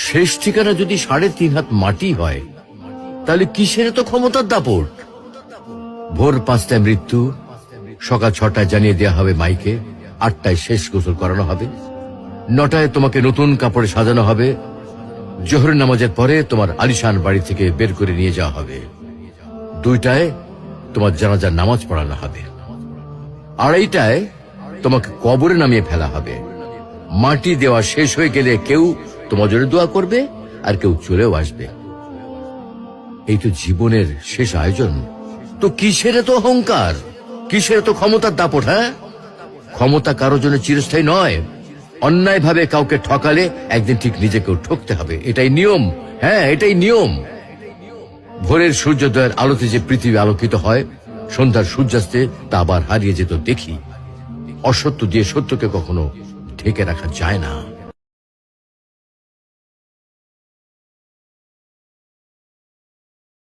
শেষ ঠিকানা যদি 3.5 হাত মাটি হয়, তাহলে কিসের তো ক্ষমতার দাপট? ভোর 5টায় মৃত্যু, সকাল 6টায় জানিয়ে দেওয়া হবে মাইকে, 8টায় শেষ গোসল করানো হবে, 9টায় তোমাকে নতুন কাপড়ে সাজানো হবে, জোহরের নামাজের পরে তোমার আলিশান বাড়ি থেকে বের করে নিয়ে যাওয়া হবে, 2টায় তোমার জানাজার নামাজ পড়ানো হবে, 2:30টায় তোমাকে কবরে নামিয়ে ফেলা হবে। মাটি দেওয়া শেষ হয়ে গেলে কেউ তোমার জন্য দোয়া করবে, আর কেউ চলেও আসবে। এই তো জীবনের শেষ আয়োজন। তো কিসের তো অহংকার, কিসের তো ক্ষমতার দাপট? হ্যাঁ, ক্ষমতা কারোর জন্য চিরস্থায়ী নয়। অন্যায় ভাবে কাউকে ঠকালে একদিন ঠিক নিজেকেও ঠকতে হবে, এটাই নিয়ম। হ্যাঁ, এটাই নিয়ম। ভোরের সূর্যোদয়ের আলোতে যে পৃথিবী আলোকিত হয়, সন্ধ্যার সূর্যাস্তে তা আবার হারিয়ে যেত দেখি। অসত্য দিয়ে সত্যকে কখনো ঢেকে রাখা যায় না।